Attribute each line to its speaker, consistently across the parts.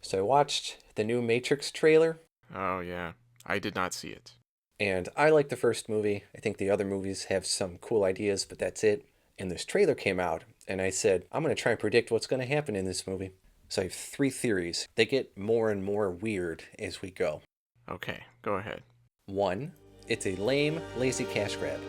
Speaker 1: So I watched the new Matrix trailer,
Speaker 2: Oh, yeah. I did not see it.
Speaker 1: and I like the first movie. I think the other movies have some cool ideas, but that's it. And this trailer came out, and I said, I'm going to try and predict what's going to happen in this movie. So I have three theories. They get more and more weird as we go.
Speaker 2: Okay, go ahead.
Speaker 1: One, it's a lame, lazy cash grab.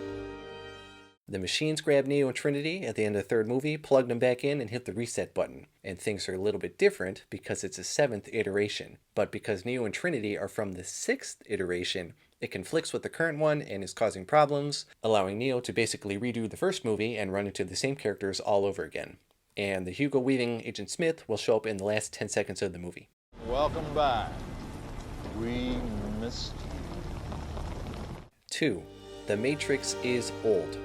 Speaker 1: The machines grabbed Neo and Trinity at the end of the third movie, plugged them back in, and hit the reset button. And things are a little bit different because it's a seventh iteration. But because Neo and Trinity are from the sixth iteration, it conflicts with the current one and is causing problems, allowing Neo to basically redo the first movie and run into the same characters all over again. And the Hugo Weaving Agent Smith will show up in the last 10 seconds of the movie.
Speaker 3: Welcome back. We missed you.
Speaker 1: 2. The Matrix is old.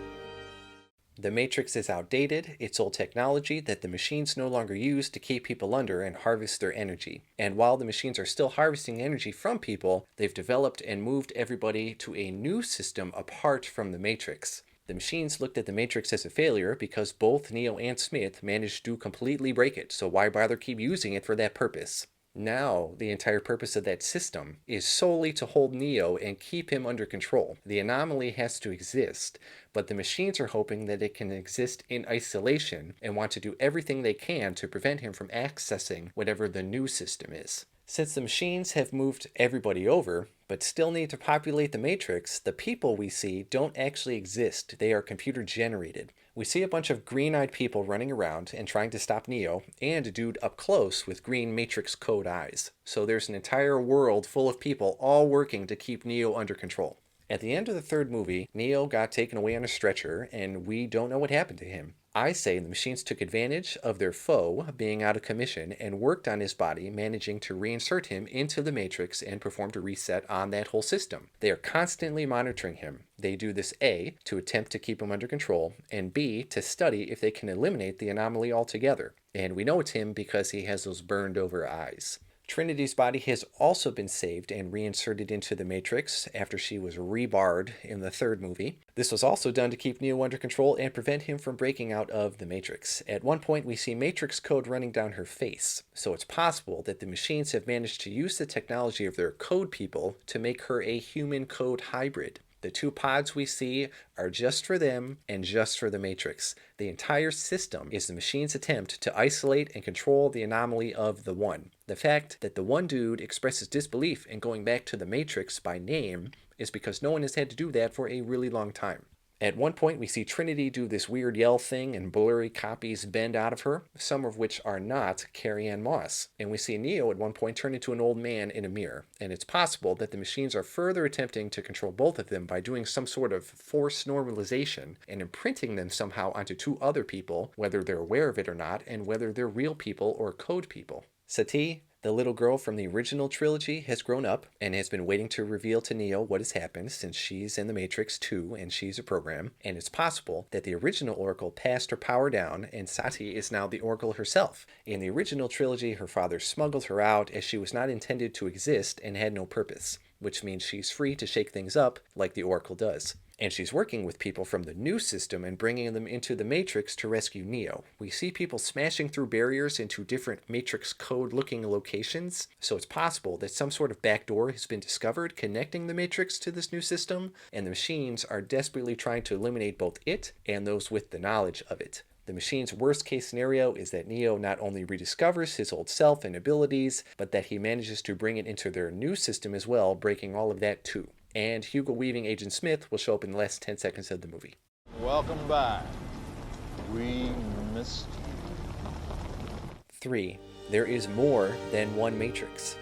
Speaker 1: The Matrix is outdated, it's old technology that the machines no longer use to keep people under and harvest their energy. And while the machines are still harvesting energy from people, they've developed and moved everybody to a new system apart from the Matrix. The machines looked at the Matrix as a failure because both Neo and Smith managed to completely break it, so why bother keep using it for that purpose? Now, the entire purpose of that system is solely to hold Neo and keep him under control. The anomaly has to exist, but the machines are hoping that it can exist in isolation and want to do everything they can to prevent him from accessing whatever the new system is. Since the machines have moved everybody over, but still need to populate the Matrix, the people we see don't actually exist. They are computer generated. We see a bunch of green-eyed people running around and trying to stop Neo, and a dude up close with green Matrix code eyes. So there's an entire world full of people all working to keep Neo under control. At the end of the third movie, Neo got taken away on a stretcher, and we don't know what happened to him. I say the machines took advantage of their foe being out of commission and worked on his body, managing to reinsert him into the Matrix and performed a reset on that whole system. They are constantly monitoring him. They do this A, to attempt to keep him under control, and B, to study if they can eliminate the anomaly altogether. And we know it's him because he has those burned over eyes. Trinity's body has also been saved and reinserted into the Matrix after she was rebarred in the third movie. This was also done to keep Neo under control and prevent him from breaking out of the Matrix. At one point, we see Matrix code running down her face, so it's possible that the machines have managed to use the technology of their code people to make her a human code hybrid. The two pods we see are just for them and just for the Matrix. The entire system is the machine's attempt to isolate and control the anomaly of the One. The fact that the one dude expresses disbelief in going back to the Matrix by name is because no one has had to do that for a really long time. At one point, we see Trinity do this weird yell thing and blurry copies bend out of her, some of which are not Carrie-Anne Moss. And we see Neo at one point turn into an old man in a mirror. And it's possible that the machines are further attempting to control both of them by doing some sort of forced normalization and imprinting them somehow onto two other people, whether they're aware of it or not, and whether they're real people or code people. Sati, the little girl from the original trilogy, has grown up and has been waiting to reveal to Neo what has happened since she's in the Matrix too and she's a program, and it's possible that the original Oracle passed her power down and Sati is now the Oracle herself. In the original trilogy, her father smuggled her out as she was not intended to exist and had no purpose, which means she's free to shake things up like the Oracle does. And she's working with people from the new system and bringing them into the Matrix to rescue Neo. We see people smashing through barriers into different Matrix code-looking locations, so it's possible that some sort of backdoor has been discovered connecting the Matrix to this new system, and the machines are desperately trying to eliminate both it and those with the knowledge of it. The machine's worst-case scenario is that Neo not only rediscovers his old self and abilities, but that he manages to bring it into their new system as well, breaking all of that too. And Hugo Weaving Agent Smith will show up in the last 10 seconds of the movie.
Speaker 3: Welcome back. We missed you.
Speaker 1: 3. There is more than one Matrix.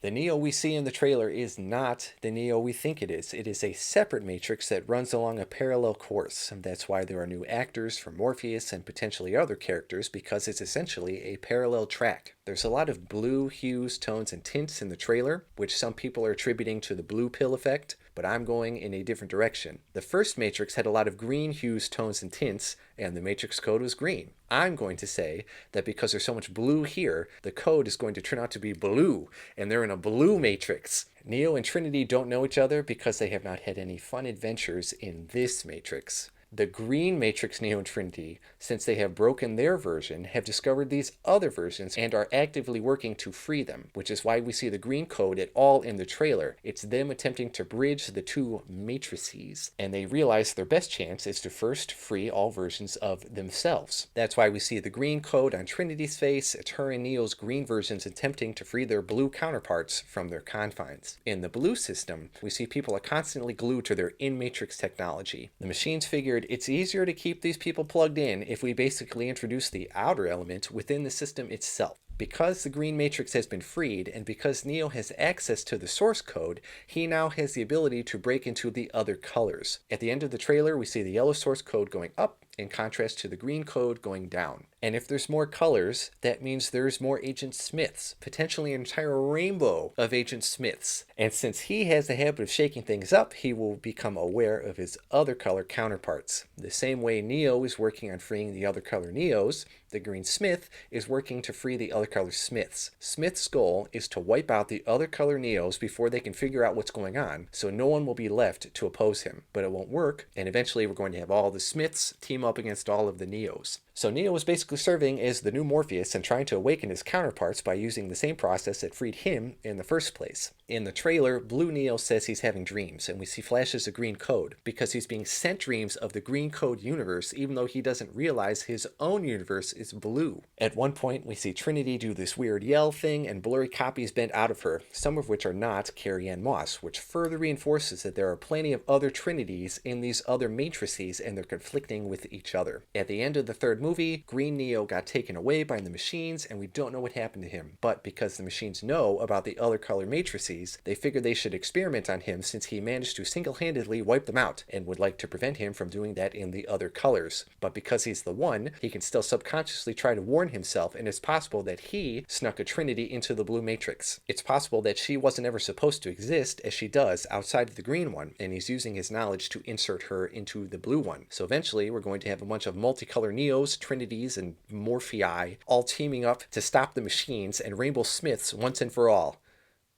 Speaker 1: The Neo we see in the trailer is not the Neo we think it is. It is a separate Matrix that runs along a parallel course. And that's why there are new actors for Morpheus and potentially other characters, because it's essentially a parallel track. There's a lot of blue hues, tones, and tints in the trailer, which some people are attributing to the blue pill effect, but I'm going in a different direction. The first Matrix had a lot of green hues, tones, and tints, and the Matrix code was green. I'm going to say that because there's so much blue here, the code is going to turn out to be blue, and they're in a blue Matrix. Neo and Trinity don't know each other because they have not had any fun adventures in this Matrix. The green Matrix, Neo, and Trinity, since they have broken their version, have discovered these other versions and are actively working to free them, which is why we see the green code at all in the trailer. It's them attempting to bridge the two matrices, and they realize their best chance is to first free all versions of themselves. That's why we see the green code on Trinity's face. It's her and Neo's green versions attempting to free their blue counterparts from their confines. In the blue system, we see people are constantly glued to their in-matrix technology. The machines figured it's easier to keep these people plugged in if we basically introduce the outer element within the system itself. Because the green matrix has been freed, and because Neo has access to the source code, he now has the ability to break into the other colors. At the end of the trailer, we see the yellow source code going up, in contrast to the green code going down. And if there's more colors, that means there's more Agent Smiths, potentially an entire rainbow of Agent Smiths. And since he has the habit of shaking things up, he will become aware of his other color counterparts. The same way Neo is working on freeing the other color Neos, the green Smith is working to free the other color Smiths. Smith's goal is to wipe out the other color Neos before they can figure out what's going on, so no one will be left to oppose him. But it won't work, and eventually we're going to have all the Smiths team up against all of the Neos. So Neo is basically serving as the new Morpheus and trying to awaken his counterparts by using the same process that freed him in the first place. In the trailer, Blue Neo says he's having dreams, and we see flashes of green code, because he's being sent dreams of the green code universe, even though he doesn't realize his own universe is blue. At one point, we see Trinity do this weird yell thing, and blurry copies bent out of her, some of which are not Carrie-Anne Moss, which further reinforces that there are plenty of other Trinities in these other matrices, and they're conflicting with each other. At the end of the third movie, Green Neo got taken away by the machines, and we don't know what happened to him. But because the machines know about the other color matrices, they figured they should experiment on him since he managed to single-handedly wipe them out, and would like to prevent him from doing that in the other colors. But because he's the one, he can still subconsciously try to warn himself, and it's possible that he snuck a Trinity into the blue matrix. It's possible that she wasn't ever supposed to exist, as she does outside of the green one, and he's using his knowledge to insert her into the blue one. So eventually, we're going to have a bunch of multicolor Neos, Trinities, and Morphei all teaming up to stop the machines and Rainbow Smiths once and for all.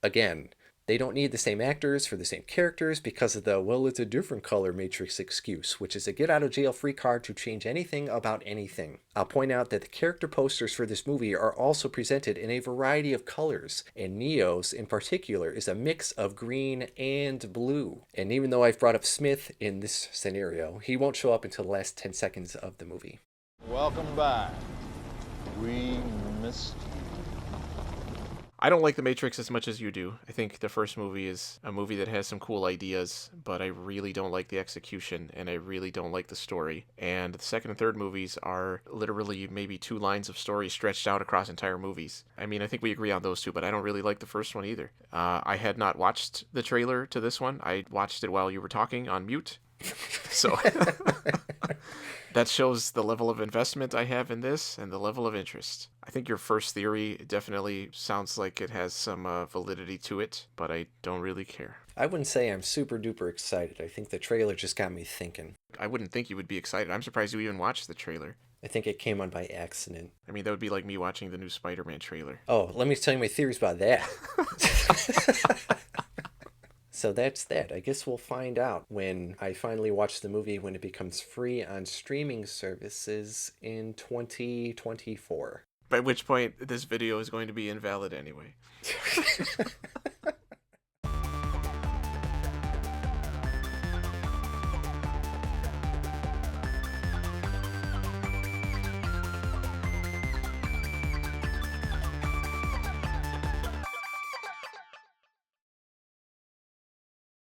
Speaker 1: Again, they don't need the same actors for the same characters because of the, well, it's a different color matrix excuse, which is a get-out-of-jail-free card to change anything about anything. I'll point out that the character posters for this movie are also presented in a variety of colors, and Neo's in particular is a mix of green and blue. And even though I've brought up Smith in this scenario, he won't show up until the last 10 seconds of the movie.
Speaker 3: Welcome back. We missed you.
Speaker 2: I don't like The Matrix as much as you do. I think the first movie is a movie that has some cool ideas, but I really don't like the execution, and I really don't like the story. And the second and third movies are literally maybe 2 lines of story stretched out across entire movies. I mean, I think we agree on those two, but I don't really like the first one either. I had not watched the trailer to this one. I watched it while you were talking on mute. So that shows the level of investment I have in this and the level of interest. I think your first theory definitely sounds like it has some validity to it, but I don't really care.
Speaker 1: I wouldn't say I'm super duper excited. I think the trailer just got me thinking.
Speaker 2: I wouldn't think you would be excited. I'm surprised you even watched the trailer.
Speaker 1: I think it came on by accident.
Speaker 2: I mean, that would be like me watching the new Spider-Man trailer.
Speaker 1: Oh, let me tell you my theories about that. So that's that. I guess we'll find out when I finally watch the movie when it becomes free on streaming services in 2024.
Speaker 2: By which point, this video is going to be invalid anyway.